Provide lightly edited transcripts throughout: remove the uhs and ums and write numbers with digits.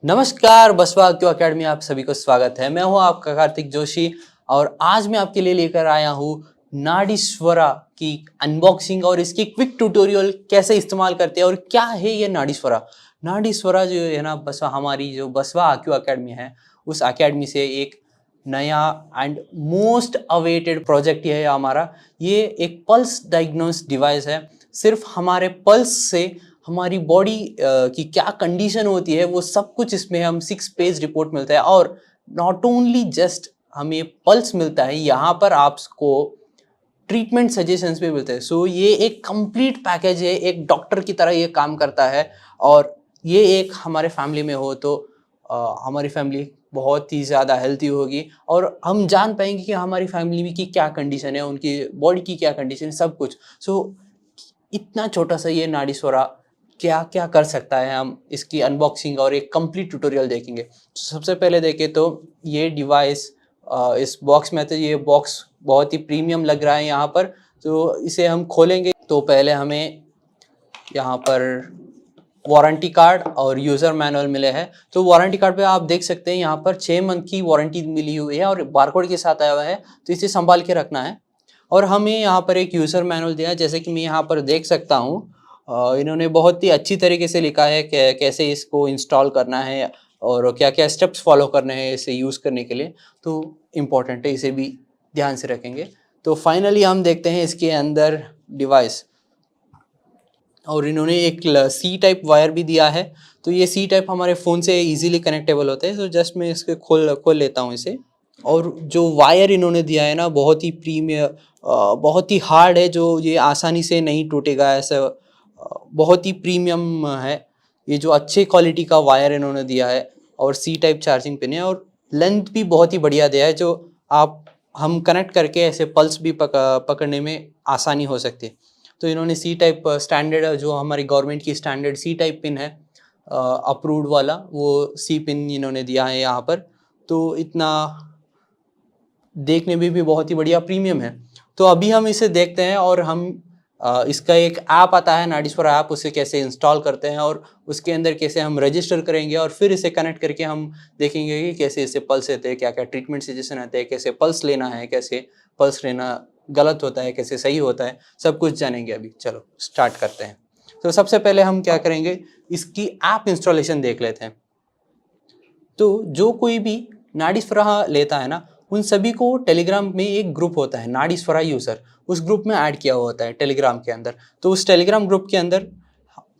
नमस्कार बसवा Q academy आप सभी को स्वागत है। मैं हूं आपका कार्तिक जोशी और आज मैं आपके लिए लेकर आया हूं नाडीस्वरा की अनबॉक्सिंग और इसकी क्विक ट्यूटोरियल कैसे इस्तेमाल करते हैं और क्या है ये नाडीस्वरा। नाडीस्वरा जो है ना बसवा हमारी जो बसवा क्यू अकेडमी है उस अकेडमी से एक नया एंड मोस्ट अवेटेड प्रोजेक्ट ये है हमारा। ये एक पल्स डायग्नोस डिवाइस है। सिर्फ हमारे पल्स से हमारी बॉडी की क्या कंडीशन होती है वो सब कुछ इसमें हम 6 पेज रिपोर्ट मिलता है और नॉट ओनली जस्ट हमें पल्स मिलता है, यहाँ पर आपको ट्रीटमेंट सजेशंस भी मिलते हैं। सो ये एक कंप्लीट पैकेज है, एक डॉक्टर की तरह ये काम करता है। और ये एक हमारे फैमिली में हो तो हमारी फैमिली बहुत ही ज़्यादा हेल्थी होगी और हम जान पाएंगे कि हमारी फैमिली में की क्या कंडीशन है, उनकी बॉडी की क्या कंडीशन है, सब कुछ। सो इतना छोटा सा ये नाडीस्वरा क्या क्या कर सकता है, हम इसकी अनबॉक्सिंग और एक कंप्लीट ट्यूटोरियल देखेंगे। तो सबसे पहले देखें तो ये डिवाइस इस बॉक्स में, तो ये बॉक्स बहुत ही प्रीमियम लग रहा है यहाँ पर। तो इसे हम खोलेंगे तो पहले हमें यहाँ पर वारंटी कार्ड और यूज़र मैनुअल मिले हैं। तो वारंटी कार्ड पे आप देख सकते हैं यहाँ पर 6 मंथ की वारंटी मिली हुई है और बारकोड के साथ आया हुआ है, तो इसे संभाल के रखना है। और हमें यहाँ पर एक यूज़र मैनुअल दिया है, जैसे कि मैं यहाँ पर देख सकता हूँ। इन्होंने बहुत ही अच्छी तरीके से लिखा है कि कैसे इसको इंस्टॉल करना है और क्या क्या स्टेप्स फॉलो करने हैं इसे यूज़ करने के लिए। तो इम्पॉर्टेंट है, इसे भी ध्यान से रखेंगे। तो फाइनली हम देखते हैं इसके अंदर डिवाइस, और इन्होंने एक सी टाइप वायर भी दिया है। तो ये सी टाइप हमारे फ़ोन से इजीली कनेक्टेबल होते हैं। तो जस्ट मैं इसके खोल लेता हूँ इसे। और जो वायर इन्होंने दिया है ना बहुत ही प्रीमियम, बहुत ही हार्ड है, जो ये आसानी से नहीं टूटेगा ऐसा। बहुत ही प्रीमियम है ये, जो अच्छे क्वालिटी का वायर इन्होंने दिया है। और सी टाइप चार्जिंग पिन है और लेंथ भी बहुत ही बढ़िया दिया है, जो आप हम कनेक्ट करके ऐसे पल्स भी पकड़ने में आसानी हो सकती है। तो इन्होंने सी टाइप स्टैंडर्ड, जो हमारी गवर्नमेंट की स्टैंडर्ड सी टाइप पिन है अप्रूव्ड वाला, वो सी पिन इन्होंने दिया है यहाँ पर। तो इतना देखने में भी बहुत ही बढ़िया प्रीमियम है। तो अभी हम इसे देखते हैं और हम इसका एक ऐप आता है नाडीस्वरा ऐप, उसे कैसे इंस्टॉल करते हैं और उसके अंदर कैसे हम रजिस्टर करेंगे और फिर इसे कनेक्ट करके हम देखेंगे कि कैसे इससे पल्स लेते हैं, क्या क्या ट्रीटमेंट सजेशन आते हैं, कैसे पल्स लेना है, कैसे पल्स लेना गलत होता है, कैसे सही होता है, सब कुछ जानेंगे अभी। चलो स्टार्ट करते हैं। तो सबसे पहले हम क्या करेंगे, इसकी ऐप इंस्टॉलेशन देख लेते हैं। तो जो कोई भी नाडीस्वरा लेता है ना, उन सभी को टेलीग्राम में एक ग्रुप होता है नाडीस्वरा यूज़र, उस ग्रुप में ऐड किया हुआ होता है टेलीग्राम के अंदर। तो उस टेलीग्राम ग्रुप के अंदर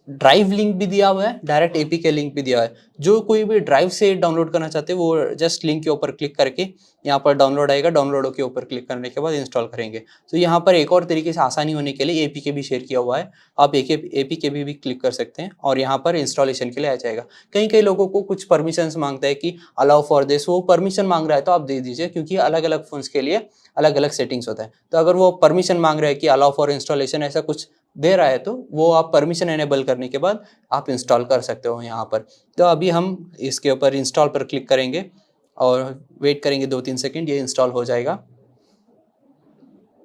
ड्राइव लिंक भी दिया हुआ है, डायरेक्ट एपीके लिंक भी दिया हुआ है। जो कोई भी ड्राइव से डाउनलोड करना चाहते हैं वो जस्ट लिंक के ऊपर क्लिक करके यहाँ पर डाउनलोड आएगा, डाउनलोड के ऊपर क्लिक करने के बाद इंस्टॉल करेंगे। तो यहाँ पर एक और तरीके से आसानी होने के लिए एपीके भी शेयर किया हुआ है, आप एपीके भी क्लिक कर सकते हैं और यहाँ पर इंस्टॉलेशन के लिए आ जाएगा। कई कई लोगों को कुछ परमिशंस मांगता है कि अलाउ फॉर दिस, वो परमिशन मांग रहा है तो आप दे दीजिए, क्योंकि अलग अलग फोन्स के लिए अलग अलग सेटिंग्स होता है। तो अगर वो परमिशन मांग रहा है कि अलाउ फॉर इंस्टॉलेशन ऐसा कुछ दे रहा है, तो वो आप परमिशन एनेबल करने के बाद आप इंस्टॉल कर सकते हो यहाँ पर। तो अभी हम इसके ऊपर इंस्टॉल पर क्लिक करेंगे और वेट करेंगे 2-3 सेकंड, ये इंस्टॉल हो जाएगा।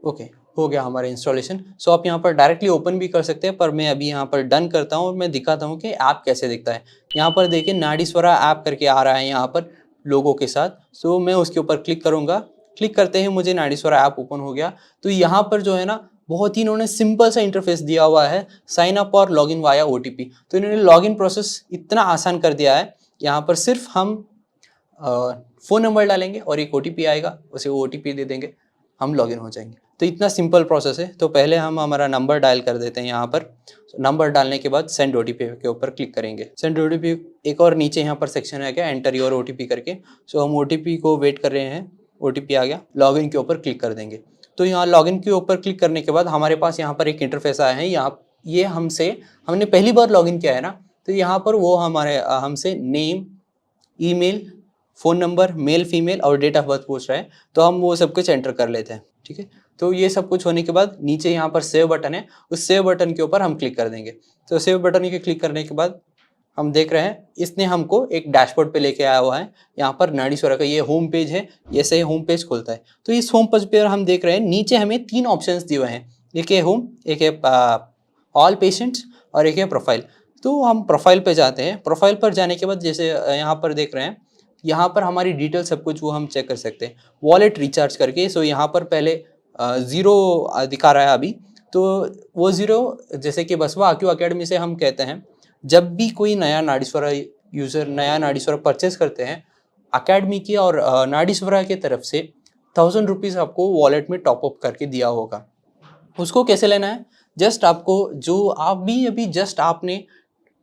ओके, हो गया हमारा इंस्टॉलेशन। सो आप यहाँ पर डायरेक्टली ओपन भी कर सकते हैं, पर मैं अभी यहाँ पर डन करता हूँ और मैं दिखाता हूँ कि ऐप कैसे दिखता है। यहाँ पर देखिए नाडीस्वरा ऐप करके आ रहा है यहाँ पर लोगो के साथ। सो मैं उसके ऊपर क्लिक करूँगा, क्लिक करते ही मुझे नाडीस्वरा ऐप ओपन हो गया। तो यहाँ पर जो है ना बहुत ही इन्होंने सिंपल सा इंटरफेस दिया हुआ है, साइन अप और लॉगिन वाया ओटीपी। तो इन्होंने लॉगिन प्रोसेस इतना आसान कर दिया है। यहाँ पर सिर्फ हम फ़ोन नंबर डालेंगे और एक ओटीपी आएगा, उसे ओटीपी दे देंगे, हम लॉगिन हो जाएंगे। तो इतना सिंपल प्रोसेस है। तो पहले हम हमारा नंबर डायल कर देते हैं यहाँ पर। नंबर डालने के बाद सेंड ओटीपी के ऊपर क्लिक करेंगे। सेंड ओटीपी, एक और नीचे यहाँ पर सेक्शन है क्या, एंटर योर ओटीपी करके। सो हम ओटीपी को वेट कर रहे हैं, ओटीपी आ गया, लॉगिन के ऊपर क्लिक कर देंगे। तो यहाँ लॉगिन के ऊपर क्लिक करने के बाद हमारे पास यहाँ पर एक इंटरफेस आया है। यहाँ ये हमने पहली बार लॉगिन किया है ना, तो यहाँ पर वो हमसे name, email, phone number, male female और डेट ऑफ बर्थ पूछ रहा है। तो हम वो सब कुछ एंटर कर लेते हैं, ठीक है। तो ये सब कुछ होने के बाद नीचे यहाँ पर सेव बटन है, उस सेव बटन के ऊपर हम क्लिक कर देंगे। तो सेव बटन के क्लिक करने के बाद हम देख रहे हैं इसने हमको एक डैशबोर्ड पे लेके आया हुआ है। यहाँ पर नाडीस्वरा का ये होम पेज है, ये से होम पेज खुलता है। तो इस होम पेज पर हम देख रहे हैं नीचे हमें 3 ऑप्शंस दिए हुए हैं, एक है होम, एक है ऑल पेशेंट्स और एक है प्रोफाइल। तो हम प्रोफाइल पे जाते हैं। प्रोफाइल पर जाने के बाद जैसे यहाँ पर देख रहे हैं, यहाँ पर हमारी डिटेल सब कुछ वो हम चेक कर सकते हैं। वॉलेट रिचार्ज करके, सो यहाँ पर पहले 0 दिखा रहा है अभी, तो वो 0 जैसे कि बसवा आक्यू अकेडमी से हम कहते हैं, जब भी कोई नया नाडीस्वरा यूज़र नया नाडीस्वरा परचेज करते हैं अकेडमी की और नाडीस्वरा की तरफ से 1000 रुपीज़ आपको वॉलेट में टॉपअप करके दिया होगा। उसको कैसे लेना है, जस्ट आपको जो आप भी अभी जस्ट आपने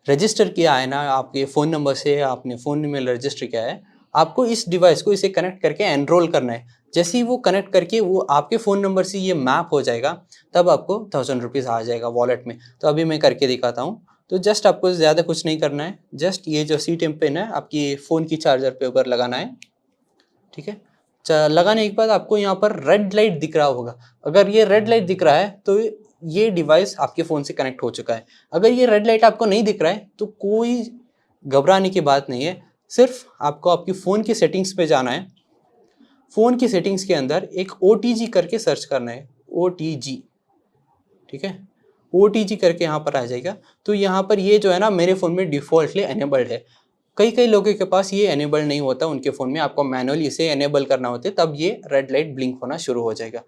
रजिस्टर किया है ना, आपके फ़ोन नंबर से आपने फ़ोन में रजिस्टर किया है, आपको इस डिवाइस को इसे कनेक्ट करके एनरोल करना है। जैसे ही वो कनेक्ट करके वो आपके फ़ोन नंबर से ये मैप हो जाएगा, तब आपको 1000 रुपीज़ आ जाएगा वॉलेट में। तो अभी मैं करके दिखाता हूँ। तो जस्ट आपको ज़्यादा कुछ नहीं करना है, जस्ट ये जो सी-टेम पिन है आपकी फ़ोन की चार्जर पे ऊपर लगाना है, ठीक है। लगाने के बाद आपको यहाँ पर रेड लाइट दिख रहा होगा। अगर ये रेड लाइट दिख रहा है तो ये डिवाइस आपके फ़ोन से कनेक्ट हो चुका है। अगर ये रेड लाइट आपको नहीं दिख रहा है तो कोई घबराने की बात नहीं है, सिर्फ आपको आपकी फ़ोन की सेटिंग्स पे जाना है। फ़ोन की सेटिंग्स के अंदर एक OTG करके सर्च करना है, OTG, ठीक है। OTG करके यहाँ पर आ जाएगा। तो यहाँ पर ये जो है ना, मेरे फ़ोन में डिफ़ॉल्टली एनेबल्ड है। कई लोगों के पास ये एनेबल नहीं होता, उनके फ़ोन में आपको मैनुअली इसे एनेबल करना होता है, तब ये रेड लाइट ब्लिंक होना शुरू हो जाएगा।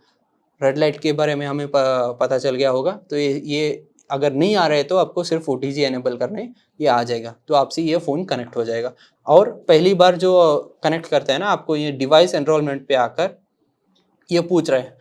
रेड लाइट के बारे में हमें पता चल गया होगा। तो ये अगर नहीं आ रहा है तो आपको सिर्फ OTG एनेबल करना है, ये आ जाएगा, तो आपसे ये फ़ोन कनेक्ट हो जाएगा। और पहली बार जो कनेक्ट करता है ना, आपको ये डिवाइस एनरोलमेंट पे आकर ये पूछ रहा है,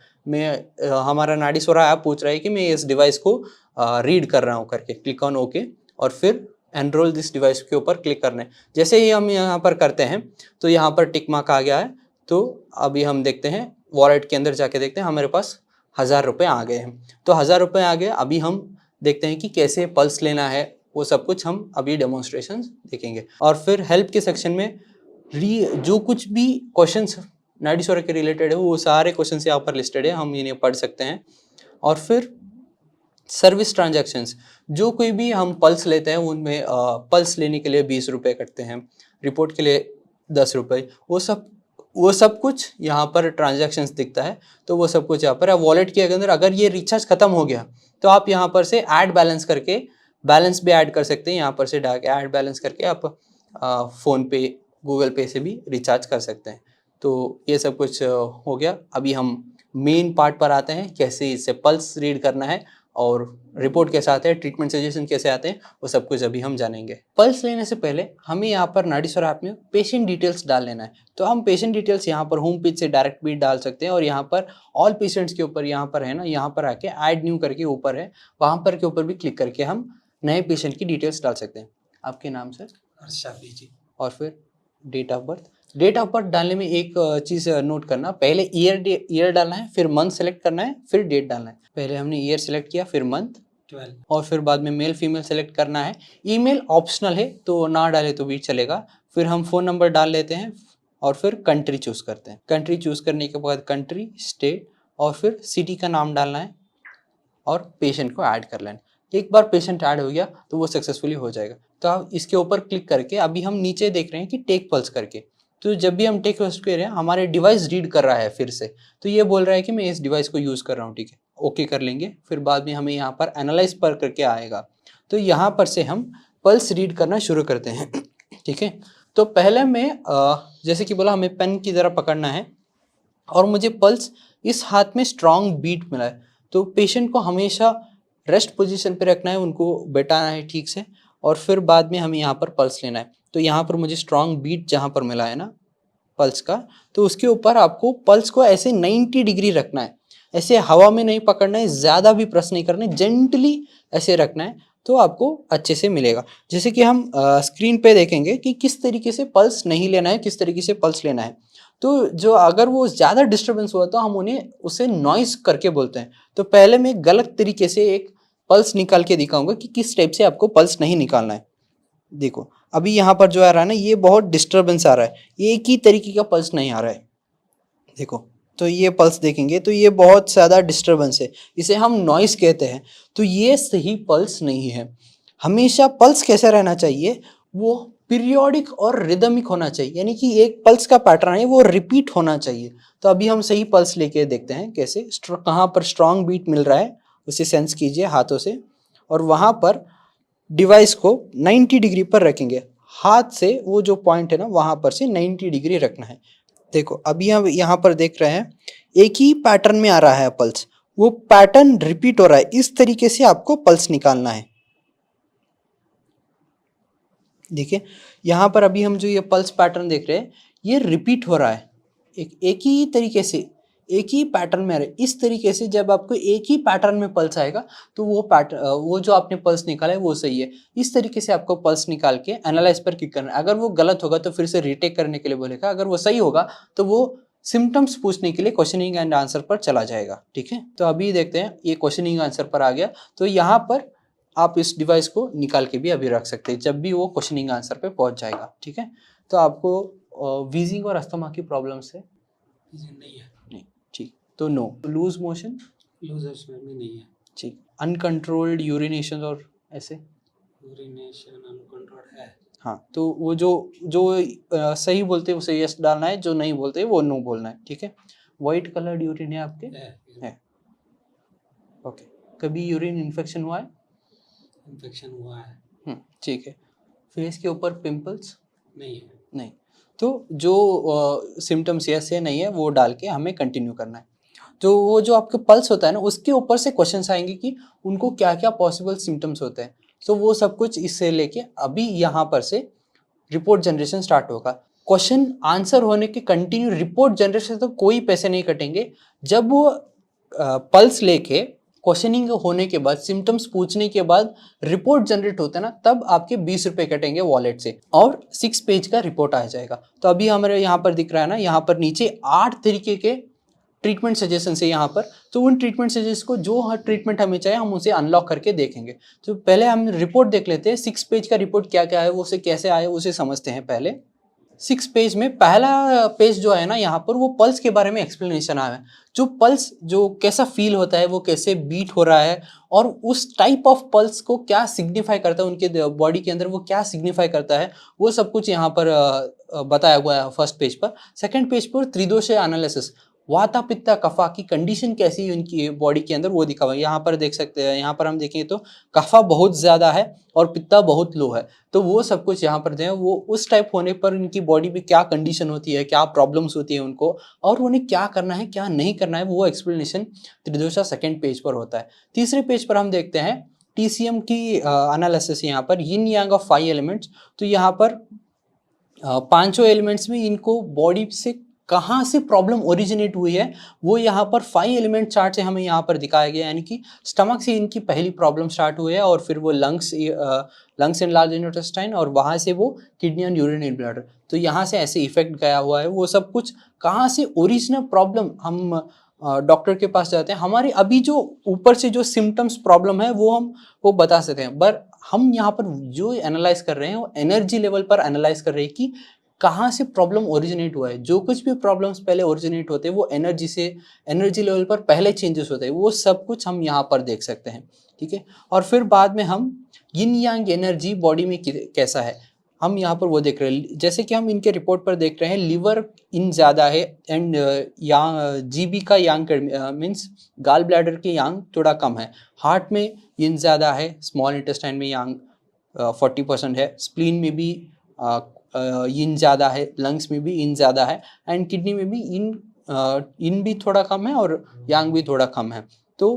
हमारा नाडीस्वरा ऐप पूछ रहा है कि मैं इस डिवाइस को रीड कर रहा हूँ करके, क्लिक ऑन ओके, और फिर एनरोल दिस डिवाइस के ऊपर क्लिक करना है। जैसे ही हम यहाँ पर करते हैं तो यहाँ पर टिक मार्क आ गया है। तो अभी हम देखते हैं वॉलेट के अंदर जाके देखते हैं, हमारे पास 1000 रुपये आ गए हैं। तो 1000 रुपये आ गए। अभी हम देखते हैं कि कैसे पल्स लेना है, वो सब कुछ हम अभी डेमोन्स्ट्रेशन देखेंगे। और फिर हेल्प के सेक्शन में जो कुछ भी क्वेश्चंस नाडीस्वरा के रिलेटेड है वो सारे क्वेश्चंस यहाँ पर लिस्टेड है, हम इन्हें पढ़ सकते हैं। और फिर सर्विस ट्रांजैक्शंस, जो कोई भी हम पल्स लेते हैं उनमें पल्स लेने के लिए 20 रुपये कटते हैं, रिपोर्ट के लिए 10 रुपये, वो सब कुछ यहाँ पर ट्रांजैक्शंस दिखता है। तो वो सब कुछ यहाँ पर है। वॉलेट के अंदर अगर ये रिचार्ज खत्म हो गया तो आप यहाँ पर से ऐड बैलेंस करके बैलेंस भी ऐड कर सकते हैं। यहाँ पर से डाल ऐड बैलेंस करके आप फ़ोन पे, गूगल पे से भी रिचार्ज कर सकते हैं। तो ये सब कुछ हो गया। अभी हम मेन पार्ट पर आते हैं, कैसे इससे पल्स रीड करना है और रिपोर्ट कैसे आते हैं, ट्रीटमेंट सजेशन कैसे आते हैं, वो सब कुछ अभी हम जानेंगे। पल्स लेने से पहले हमें यहाँ पर नाडीस्वरा ऐप में पेशेंट डिटेल्स डाल लेना है। तो हम पेशेंट डिटेल्स यहाँ पर होम पेज से डायरेक्ट भी डाल सकते हैं, और यहाँ पर ऑल पेशेंट्स के ऊपर यहाँ पर है ना, यहाँ पर आके ऐड न्यू करके ऊपर है, वहाँ पर के ऊपर भी क्लिक करके हम नए पेशेंट की डिटेल्स डाल सकते हैं। आपके नाम सर? शाफी जी। और फिर date of birth. Date of birth डालने में एक चीज़ नोट करना, पहले ईयर डालना है, फिर मंथ सेलेक्ट करना है, फिर डेट डालना है। पहले हमने ईयर सेलेक्ट किया, फिर मंथ 12, और फिर बाद में मेल फीमेल सेलेक्ट करना है। ईमेल ऑप्शनल है, तो ना डाले तो भी चलेगा। फिर हम फ़ोन नंबर डाल लेते हैं और फिर कंट्री चूज़ करते हैं। कंट्री चूज़ करने के बाद कंट्री, स्टेट और फिर सिटी का नाम डालना है और पेशेंट को ऐड कर लेना है। एक बार पेशेंट ऐड हो गया तो वो सक्सेसफुली हो जाएगा। तो आप इसके ऊपर क्लिक करके अभी हम नीचे देख रहे हैं कि टेक पल्स करके, तो जब भी हम टेक पल्स कर रहे हैं हमारे डिवाइस रीड कर रहा है फिर से, तो ये बोल रहा है कि मैं इस डिवाइस को यूज़ कर रहा हूँ, ठीक है, ओके कर लेंगे। फिर बाद में हमें यहाँ पर एनालाइज पर करके आएगा, तो यहाँ पर से हम पल्स रीड करना शुरू करते हैं। ठीक है, तो पहले मैं जैसे कि बोला हमें पेन की तरह पकड़ना है और मुझे पल्स इस हाथ में स्ट्रॉन्ग बीट मिला है, तो पेशेंट को हमेशा रेस्ट पोजीशन पे रखना है, उनको बैठाना है ठीक से, और फिर बाद में हमें यहाँ पर पल्स लेना है। तो यहाँ पर मुझे स्ट्रॉन्ग बीट जहाँ पर मिला है ना पल्स का, तो उसके ऊपर आपको पल्स को ऐसे 90 डिग्री रखना है, ऐसे हवा में नहीं पकड़ना है, ज़्यादा भी प्रेस नहीं करना है, जेंटली ऐसे रखना है, तो आपको अच्छे से मिलेगा। जैसे कि हम स्क्रीन पे देखेंगे कि किस तरीके से पल्स नहीं लेना है, किस तरीके से पल्स लेना है। तो जो अगर वो ज़्यादा डिस्टर्बेंस हुआ तो हम उन्हें उसे नॉइस करके बोलते हैं। तो पहले मैं गलत तरीके से एक पल्स निकाल के दिखाऊंगा कि किस टाइप से आपको पल्स नहीं निकालना है। देखो अभी यहाँ पर जो आ रहा है ना, ये बहुत डिस्टर्बेंस आ रहा है, ये एक ही तरीके का पल्स नहीं आ रहा है। देखो तो ये पल्स देखेंगे तो ये बहुत ज़्यादा डिस्टर्बेंस है, इसे हम नॉइस कहते हैं। तो ये सही पल्स नहीं है। हमेशा पल्स कैसा रहना चाहिए, वो पीरियोडिक और रिदमिक होना चाहिए, यानी कि एक पल्स का पैटर्न है वो रिपीट होना चाहिए। तो अभी हम सही पल्स लेके देखते हैं कैसे, कहाँ पर स्ट्रॉन्ग बीट मिल रहा है उसे सेंस कीजिए हाथों से, और वहाँ पर डिवाइस को 90 डिग्री पर रखेंगे। हाथ से वो जो पॉइंट है ना वहाँ पर से 90 डिग्री रखना है। देखो अभी हम यहाँ पर देख रहे हैं एक ही पैटर्न में आ रहा है पल्स, वो पैटर्न रिपीट हो रहा है। इस तरीके से आपको पल्स निकालना है। देखिए यहाँ पर अभी हम जो ये पल्स पैटर्न देख रहे हैं ये रिपीट हो रहा है, एक ही तरीके से, एक ही पैटर्न में आ रहा है। इस तरीके से जब आपको एक ही पैटर्न में पल्स आएगा तो वो पैटर्न, वो जो आपने पल्स निकाला है वो सही है। इस तरीके से आपको पल्स निकाल के एनालाइज पर क्लिक करना है। अगर वो गलत होगा तो फिर से रीटेक करने के लिए बोलेगा, अगर वो सही होगा तो वो सिम्टम्स पूछने के लिए क्वेश्चनिंग एंड आंसर पर चला जाएगा। ठीक है, तो अभी देखते हैं ये क्वेश्चनिंग आंसर पर आ गया। तो यहाँ पर आप इस डिवाइस को निकाल के भी अभी रख सकते हैं जब भी वो क्वेश्चनिंग आंसर पे पहुंच जाएगा। ठीक है, तो आपको वीजिंग और अस्थमा की प्रॉब्लम्स है? नहीं है। नहीं, ठीक, तो no. Loose motion? Loose motion में नहीं है। ठीक। अनकंट्रोल्ड यूरिनेशन और ऐसे? यूरिनेशन अनकंट्रोल्ड है। हाँ, तो वो जो सही बोलते हैं उसे यस डालना है, जो नहीं बोलते वो नो बोलना है। ठीक है। व्हाइट कलर्ड यूरिन है आपके? है। ओके। कभी यूरिन इन्फेक्शन हुआ है? इन्फेक्शन हुआ है। ठीक है। फेस के ऊपर पिंपल्स? नहीं है। नहीं। तो जो सिम्टम्स यस है नहीं है वो डाल के हमें कंटिन्यू करना है। तो वो जो आपके पल्स होता है ना उसके ऊपर से क्वेश्चंस आएंगे कि उनको क्या क्या पॉसिबल सिम्टम्स होते हैं। तो वो सब कुछ इससे लेके अभी यहाँ पर से रिपोर्ट जनरेशन स्टार्ट होगा। क्वेश्चन आंसर होने के कंटिन्यू रिपोर्ट जनरेशन तो कोई पैसे नहीं कटेंगे। जब वो पल्स लेके क्वेश्चनिंग होने के बाद सिम्टम्स पूछने के बाद रिपोर्ट जनरेट होता है ना तब आपके 20 रुपए कटेंगे वॉलेट से और 6 पेज का रिपोर्ट आ जाएगा। तो अभी हमारे यहाँ पर दिख रहा है ना, यहाँ पर नीचे 8 तरीके के ट्रीटमेंट सजेशन है यहाँ पर। तो उन ट्रीटमेंट सजेशन को जो हर ट्रीटमेंट हमें चाहिए हम उसे अनलॉक करके देखेंगे। तो पहले हम रिपोर्ट देख लेते हैं, 6 पेज का रिपोर्ट क्या क्या है, वो उसे कैसे आए उसे समझते हैं। पहले 6 पेज में पहला पेज जो है ना यहाँ पर वो पल्स के बारे में एक्सप्लेनेशन आया है। जो पल्स जो कैसा फील होता है, वो कैसे बीट हो रहा है और उस टाइप ऑफ पल्स को क्या सिग्निफाई करता है, उनके बॉडी के अंदर वो क्या सिग्निफाई करता है, वो सब कुछ यहाँ पर बताया हुआ है फर्स्ट पेज पर। सेकंड पेज पर त्रिदोष एनालिसिस, वाता पित्ता कफा की कंडीशन कैसी है उनकी बॉडी के अंदर वो दिखा हुआ है। यहाँ पर देख सकते हैं, यहाँ पर हम देखें तो कफा बहुत ज़्यादा है और पित्ता बहुत लो है। तो वो सब कुछ यहाँ पर दें, वो उस टाइप होने पर इनकी बॉडी में क्या कंडीशन होती है, क्या प्रॉब्लम्स होती है उनको और उन्हें क्या करना है क्या नहीं करना है, वो एक्सप्लेनेशन त्रिदोषा सेकेंड पेज पर होता है। तीसरे पेज पर हम देखते हैं TCM की एनालिसिस, यहाँ पर यिन यांग ऑफ 5 एलिमेंट्स। तो यहाँ पर पांचों एलिमेंट्स में इनको बॉडी से कहाँ से प्रॉब्लम ओरिजिनेट हुई है वो यहाँ पर 5 एलिमेंट चार्ट से हमें यहाँ पर दिखाया गया। यानी कि स्टमक से इनकी पहली प्रॉब्लम स्टार्ट हुई है और फिर वो लंग्स एंड लार्ज इंटेस्टाइन और वहाँ से वो kidney and urine in bladder. तो यहाँ से ऐसे इफेक्ट गया हुआ है। वो सब कुछ कहाँ से ओरिजिनल प्रॉब्लम, हम डॉक्टर के पास जाते हैं, हमारे अभी जो ऊपर से जो सिम्टम्स प्रॉब्लम है वो हम वो बता सकते हैं। पर हम यहाँ पर जो एनालाइज कर रहे हैं वो एनर्जी लेवल पर एनालाइज कर रहे हैं कि कहाँ से प्रॉब्लम ओरिजिनेट हुआ है। जो कुछ भी प्रॉब्लम्स पहले ओरिजिनेट होते हैं वो एनर्जी से, एनर्जी लेवल पर पहले चेंजेस होते हैं, वो सब कुछ हम यहाँ पर देख सकते हैं। ठीक है, और फिर बाद में हम यिन यांग एनर्जी बॉडी में कैसा है हम यहाँ पर वो देख रहे हैं। जैसे कि हम इनके रिपोर्ट पर देख रहे हैं लिवर इन ज़्यादा है एंड GB का यांग मीन्स गाल ब्लैडर के यांग थोड़ा कम है। हार्ट में इन ज़्यादा है, स्मॉल इंटेस्टाइन में यांग 40% है, स्प्लीन में भी इन ज़्यादा है, लंग्स में भी इन ज़्यादा है एंड किडनी में भी इन भी थोड़ा कम है और यांग भी थोड़ा कम है। तो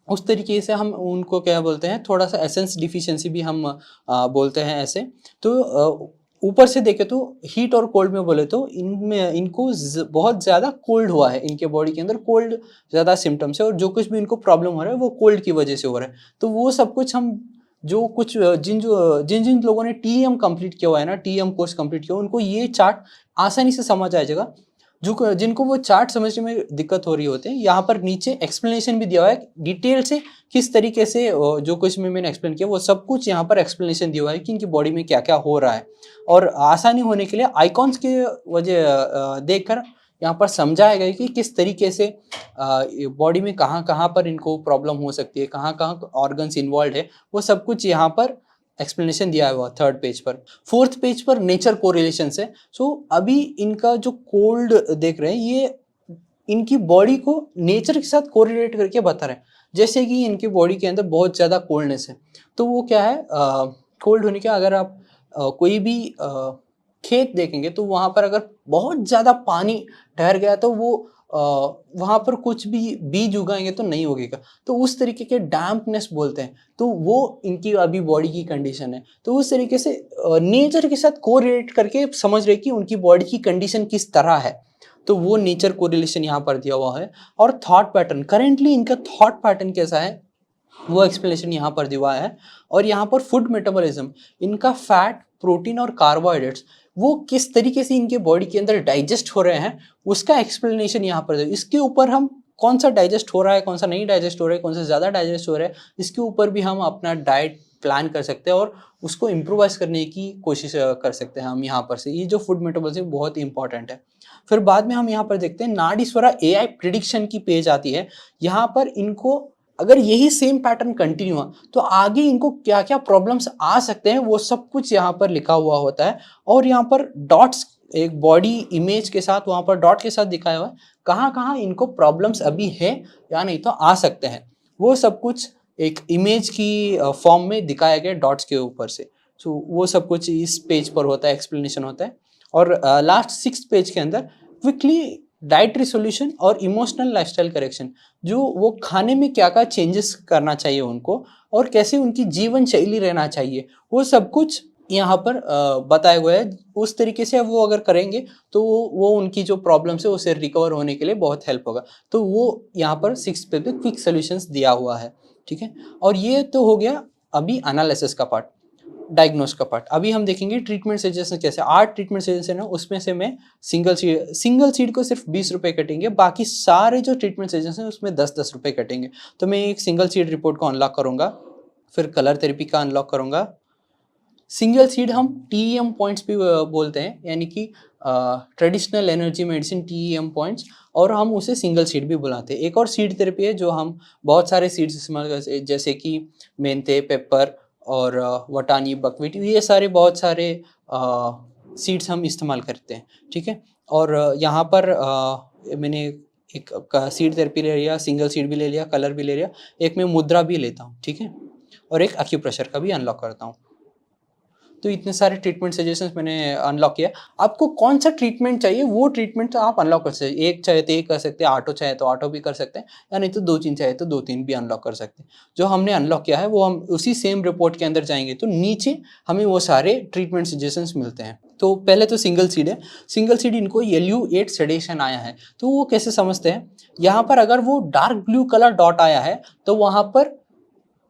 उस तरीके से हम उनको क्या बोलते हैं, थोड़ा सा एसेंस डिफिशिएंसी भी हम बोलते हैं ऐसे। तो ऊपर से देखें तो हीट और कोल्ड में बोले तो इनमें इनको बहुत ज़्यादा कोल्ड हुआ है, इनके बॉडी के अंदर कोल्ड ज़्यादा सिम्टम्स है और जो कुछ भी इनको प्रॉब्लम हो रहा है वो कोल्ड की वजह से हो रहा है। तो वो सब कुछ हम जो कुछ जिन लोगों ने TM कंप्लीट किया हुआ है ना, TM कोर्स कंप्लीट किया, उनको ये चार्ट आसानी से समझ आ जाएगा। जो जिनको वो चार्ट समझने में दिक्कत हो रही होते हैं, यहाँ पर नीचे एक्सप्लेनेशन भी दिया हुआ है डिटेल से, किस तरीके से जो कुछ मैंने एक्सप्लेन किया वो सब कुछ यहाँ पर एक्सप्लेनेशन दिया हुआ है कि इनकी बॉडी में क्या क्या हो रहा है। और आसानी होने के लिए आइकॉन्स के वजह देखकर यहाँ पर समझाया गया कि किस तरीके से बॉडी में कहाँ कहाँ पर इनको प्रॉब्लम हो सकती है, कहाँ कहाँ ऑर्गन्स इन्वॉल्व है, वो सब कुछ यहाँ पर एक्सप्लेनेशन दिया हुआ थर्ड पेज पर। फोर्थ पेज पर नेचर कोरिलेशन है। सो अभी इनका जो कोल्ड देख रहे हैं ये इनकी बॉडी को नेचर के साथ कोरिलेट करके बता रहे हैं। जैसे कि इनके बॉडी के अंदर बहुत ज़्यादा कोल्डनेस है, तो वो क्या है, कोल्ड होने के अगर आप कोई भी खेत देखेंगे तो वहाँ पर अगर बहुत ज़्यादा पानी ठहर गया तो वो वहाँ पर कुछ भी बीज उगाएंगे तो नहीं उगेगा, तो उस तरीके के डैम्पनेस बोलते हैं, तो वो इनकी अभी बॉडी की कंडीशन है। तो उस तरीके से नेचर के साथ कोरिलेट करके समझ रहे कि उनकी बॉडी की कंडीशन किस तरह है, तो वो नेचर कोरिलेशन यहाँ पर दिया हुआ है। और थॉट पैटर्न, करेंटली इनका थॉट पैटर्न कैसा है वो एक्सप्लेनेशन यहाँ पर दिया हुआ है। और यहाँ पर फूड मेटाबॉलिज्म, इनका फैट, प्रोटीन और कार्बोहाइड्रेट्स वो किस तरीके से इनके बॉडी के अंदर डाइजेस्ट हो रहे हैं उसका एक्सप्लेनेशन यहाँ पर। इसके ऊपर हम कौन सा डाइजेस्ट हो रहा है, कौन सा नहीं डाइजेस्ट हो रहा है, कौन सा ज़्यादा डाइजेस्ट हो रहा है, इसके ऊपर भी हम अपना डाइट प्लान कर सकते हैं और उसको इम्प्रोवाइज करने की कोशिश कर सकते हैं हम यहाँ पर से। ये जो फूड मेटाबॉलिज्म बहुत ही इंपॉर्टेंट है। फिर बाद में हम यहाँ पर देखते हैं नाडीश्वरा AI प्रिडिक्शन की पेज आती है। यहाँ पर इनको अगर यही सेम पैटर्न कंटिन्यू हुआ तो आगे इनको क्या क्या प्रॉब्लम्स आ सकते हैं वो सब कुछ यहाँ पर लिखा हुआ होता है। और यहाँ पर डॉट्स, एक बॉडी इमेज के साथ वहाँ पर डॉट के साथ दिखाया हुआ है कहाँ कहाँ इनको प्रॉब्लम्स अभी है या नहीं तो आ सकते हैं, वो सब कुछ एक इमेज की फॉर्म में दिखाया गया डॉट्स के ऊपर से। सो वो सब कुछ इस पेज पर होता है, एक्सप्लेनेशन होता है। और लास्ट 6 पेज के अंदर क्विकली डाइटरी सॉल्यूशन और इमोशनल लाइफस्टाइल करेक्शन, जो वो खाने में क्या क्या चेंजेस करना चाहिए उनको और कैसे उनकी जीवन शैली रहना चाहिए, वो सब कुछ यहाँ पर बताया हुआ है। उस तरीके से वो अगर करेंगे तो वो उनकी जो प्रॉब्लम्स है उसे रिकवर होने के लिए बहुत हेल्प होगा। तो वो यहाँ पर 6 पे क्विक सॉल्यूशंस दिया हुआ है, ठीक है। और ये तो हो गया अभी एनालिसिस का पार्ट, डायग्नोस का पार्ट। अभी हम देखेंगे ट्रीटमेंट सजेशन कैसे। 8 ट्रीटमेंट सजेशन है, उसमें से मैं सिंगल सीड को सिर्फ 20 रुपये कटेंगे, बाकी सारे जो ट्रीटमेंट सजेशन है उसमें 10-10 रुपये कटेंगे। तो मैं एक सिंगल सीड रिपोर्ट को अनलॉक करूंगा, फिर कलर थेरेपी का अनलॉक करूंगा। सिंगल सीड हम TEM पॉइंट्स भी बोलते हैं, यानी कि traditional energy medicine TEM points, और हम उसे सिंगल सीड भी बुलाते हैं। एक और सीड थेरेपी है जो हम बहुत सारे सीड्स इस्तेमाल करते हैं, जैसे कि मेंथे, पेपर और वटानी, बकवीट, ये सारे बहुत सारे सीड्स हम इस्तेमाल करते हैं, ठीक है। और यहाँ पर मैंने एक सीड थेरेपी ले लिया, सिंगल सीड भी ले लिया, कलर भी ले लिया, एक मैं मुद्रा भी लेता हूँ, ठीक है, और एक एक्यूप्रेशर का भी अनलॉक करता हूँ। तो इतने सारे ट्रीटमेंट सजेशंस मैंने अनलॉक किया। आपको कौन सा ट्रीटमेंट चाहिए वो ट्रीटमेंट आप अनलॉक कर सकते हैं। एक चाहे तो एक कर सकते हैं, ऑटो चाहे तो ऑटो भी कर सकते हैं, या नहीं तो 2-3 चाहे तो 2-3 भी अनलॉक कर सकते हैं। जो हमने अनलॉक किया है वो हम उसी सेम रिपोर्ट के अंदर जाएंगे तो नीचे हमें वो सारे ट्रीटमेंट सजेशंस मिलते हैं। तो पहले तो सिंगल सीड है। सिंगल सीड इनको LU8 सेडेशन आया है, तो वो कैसे समझते हैं। यहाँ पर अगर वो डार्क ब्लू कलर डॉट आया है तो वहाँ पर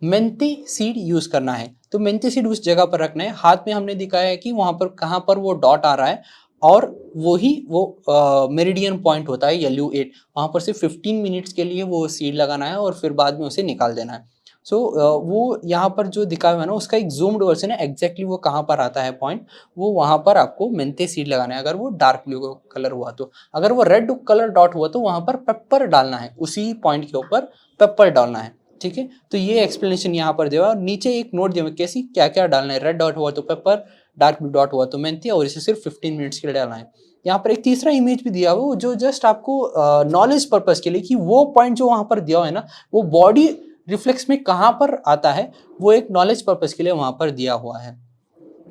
मेंथे सीड यूज करना है, तो मेंथे सीड उस जगह पर रखना है। हाथ में हमने दिखाया है कि वहां पर कहाँ पर वो डॉट आ रहा है, और वही वो मेरिडियन पॉइंट होता है LU8, वहां पर से 15 मिनट्स के लिए वो सीड लगाना है और फिर बाद में उसे निकाल देना है। सो वो यहाँ पर जो दिखाया हुआ है ना उसका एक जूम्ड वर्जन है, एग्जैक्टली वो कहाँ पर आता है पॉइंट, वो वहां पर आपको मेंथे सीड लगाना है। अगर वो डार्क ब्लू कलर हुआ तो, अगर वो रेड कलर डॉट हुआ तो वहां पर पेपर डालना है, उसी पॉइंट के ऊपर पेपर डालना है, ठीक है। तो ये एक्सप्लेनेशन यहाँ पर दिया और नीचे एक नोट दिया कैसी क्या क्या डालना है। रेड डॉट हुआ तो पेपर, डार्क ब्लू डॉट हुआ तो मेंथे, और इसे सिर्फ 15 मिनट्स के लिए डालना है। यहाँ पर एक तीसरा इमेज भी दिया हुआ जो जस्ट आपको नॉलेज पर्पस के लिए कि वो पॉइंट जो वहाँ पर दिया हुआ है ना वो बॉडी रिफ्लेक्स में कहाँ पर आता है, वो एक नॉलेज पर्पस के लिए वहाँ पर दिया हुआ है।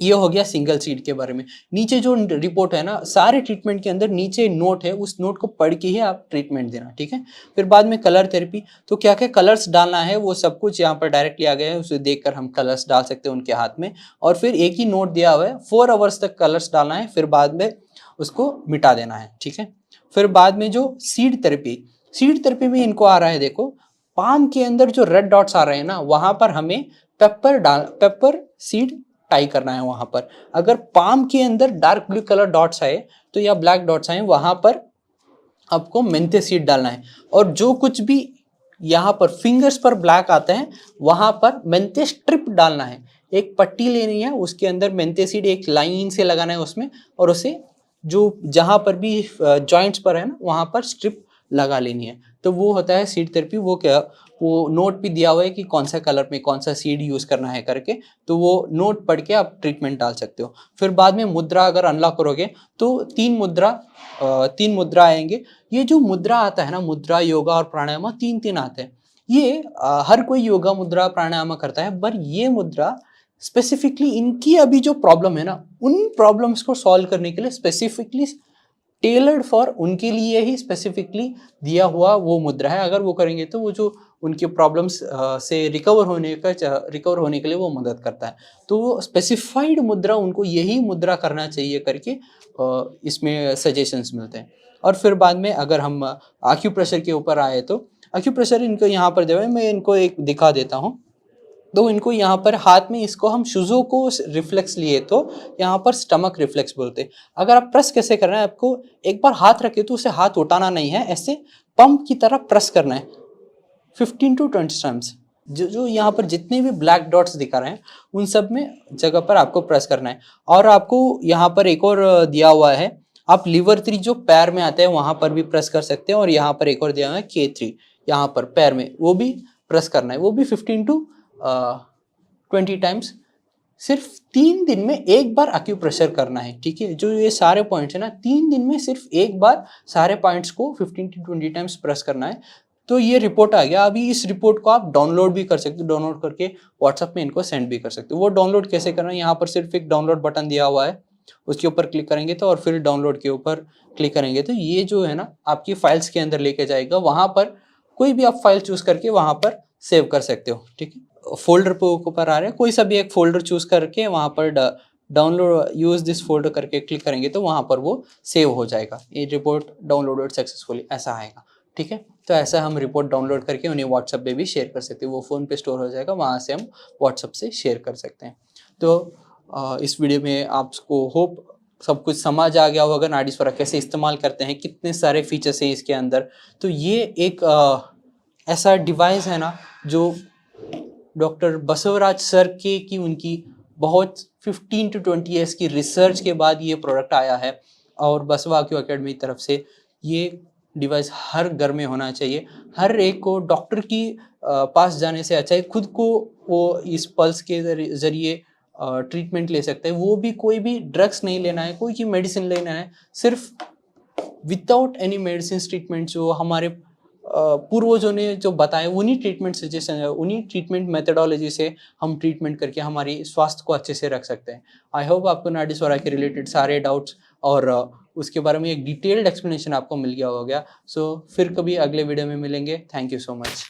ये हो गया सिंगल सीड के बारे में। नीचे जो रिपोर्ट है ना सारे ट्रीटमेंट के अंदर नीचे नोट है, उस नोट को पढ़ के ही आप ट्रीटमेंट देना, ठीक है। फिर बाद में कलर थेरेपी, तो क्या क्या कलर्स डालना है वो सब कुछ यहाँ पर डायरेक्टली आ गया है, उसे देखकर हम कलर्स डाल सकते हैं उनके हाथ में। और फिर एक ही नोट दिया हुआ है 4 आवर्स तक कलर्स डालना है, फिर बाद में उसको मिटा देना है, ठीक है। फिर बाद में जो सीड थेरेपी में इनको आ रहा है, देखो पाम के अंदर जो रेड डॉट्स आ रहे हैं ना वहां पर हमें पेपर सीड टाई करना है वहां पर। अगर पाम के अंदर डार्क ब्लू कलर डॉट्स आए तो या ब्लैक डॉट्स आए वहां पर आपको मेंथे सीड डालना है। और जो कुछ भी यहाँ पर फिंगर्स पर ब्लैक आते हैं वहां पर मेंथे स्ट्रिप डालना है। एक पट्टी लेनी है, उसके अंदर मेंथे सीड एक लाइन से लगाना है उसमें, और उसे जो जहां पर भी जॉइंट्स पर है ना वहां पर स्ट्रिप लगा लेनी है। तो वो होता है सीड थेरेपी। वो नोट भी दिया हुआ है कि कौन सा कलर में कौन सा सीड यूज करना है करके, तो वो नोट पढ़ के आप ट्रीटमेंट डाल सकते हो। फिर बाद में मुद्रा अगर अनलॉक करोगे तो 3 मुद्रा आएंगे। ये जो मुद्रा आता है ना, मुद्रा, योगा और प्राणायाम 3 आते हैं। ये हर कोई योगा मुद्रा प्राणायाम करता है, पर ये मुद्रा स्पेसिफिकली इनकी अभी जो प्रॉब्लम है ना, उन प्रॉब्लम्स को सॉल्व करने के लिए स्पेसिफिकली टेलर्ड फॉर उनके लिए ही स्पेसिफिकली दिया हुआ वो मुद्रा है। अगर वो करेंगे तो वो जो उनके प्रॉब्लम्स से रिकवर होने के लिए वो मदद करता है। तो वो स्पेसिफाइड मुद्रा उनको यही मुद्रा करना चाहिए करके इसमें सजेशंस मिलते हैं। और फिर बाद में अगर हम आक्यूप्रेशर के ऊपर आए तो आक्यूप्रेशर इनको यहाँ पर जो है मैं इनको एक दिखा देता हूँ। तो इनको यहाँ पर हाथ में इसको हम शुजो को रिफ्लेक्स लिए तो यहाँ पर स्टमक रिफ्लेक्स बोलते हैं। अगर आप प्रेस कैसे करना है, आपको एक बार हाथ रखे तो उसे हाथ उठाना नहीं है, ऐसे पंप की तरह प्रेस करना है 15 to 20 टाइम्स। जो यहाँ पर जितने भी ब्लैक डॉट्स दिखा रहे हैं उन सब में जगह पर आपको प्रेस करना है। और आपको यहाँ पर एक और दिया हुआ है, आप लीवर 3 जो पैर में आता है वहां पर भी प्रेस कर सकते हैं। और यहाँ पर एक और दिया हुआ है K3 यहाँ पर पैर में, वो भी प्रेस करना है, वो भी 15 to 20 टाइम्स। सिर्फ 3 दिन में एक बार एक्यूप्रेशर करना है, ठीक है। जो ये सारे पॉइंट्स है ना, 3 दिन में सिर्फ एक बार सारे पॉइंट्स को 15 to 20 टाइम्स प्रेस करना है। तो ये रिपोर्ट आ गया। अभी इस रिपोर्ट को आप डाउनलोड भी कर सकते हो, डाउनलोड करके व्हाट्सएप में इनको सेंड भी कर सकते हो। वो डाउनलोड कैसे करना है, यहाँ पर सिर्फ एक डाउनलोड बटन दिया हुआ है, उसके ऊपर क्लिक करेंगे तो, और फिर डाउनलोड के ऊपर क्लिक करेंगे तो ये जो है ना आपकी फाइल्स के अंदर लेके जाएगा। वहां पर कोई भी आप फाइल चूज करके वहां पर सेव कर सकते हो, ठीक है। फोल्डर पे ऊपर आ रहे हैं, कोई सा भी एक फोल्डर चूज करके वहां पर डाउनलोड यूज दिस फोल्डर करके क्लिक करेंगे तो वहां पर वो सेव हो जाएगा। ये रिपोर्ट डाउनलोडेड सक्सेसफुली ऐसा आएगा, ठीक है। तो ऐसा हम रिपोर्ट डाउनलोड करके उन्हें व्हाट्सएप पे भी शेयर कर सकते हैं। वो फ़ोन पे स्टोर हो जाएगा, वहाँ से हम व्हाट्सएप से शेयर कर सकते हैं। तो इस वीडियो में आपको होप सब कुछ समझ आ गया होगा, नाडीस्वरा कैसे इस्तेमाल करते हैं, कितने सारे फीचर्स हैं इसके अंदर। तो ये एक ऐसा डिवाइस है ना जो डॉक्टर बसवराज सर की उनकी बहुत 15 to 20 ईयर्स की रिसर्च के बाद ये प्रोडक्ट आया है। और बसवा एक्यू अकेडमी की तरफ से ये डिवाइस हर घर में होना चाहिए। हर एक को डॉक्टर की पास जाने से अच्छा है खुद को वो इस पल्स के जरिए ट्रीटमेंट ले सकते हैं। वो भी कोई भी ड्रग्स नहीं लेना है, कोई की मेडिसिन लेना है, सिर्फ विदाउट एनी मेडिसिन ट्रीटमेंट जो हमारे पूर्वजों ने जो बताए उन्हीं ट्रीटमेंट सजेशन, उन्हीं ट्रीटमेंट मेथडोलॉजी से हम ट्रीटमेंट करके हमारी स्वास्थ्य को अच्छे से रख सकते हैं। आई होप आपको नाडीस्वरा के रिलेटेड सारे डाउट्स और उसके बारे में एक डिटेल्ड एक्सप्लेनेशन आपको मिल गया हो गया। सो फिर कभी अगले वीडियो में मिलेंगे। Thank you so much.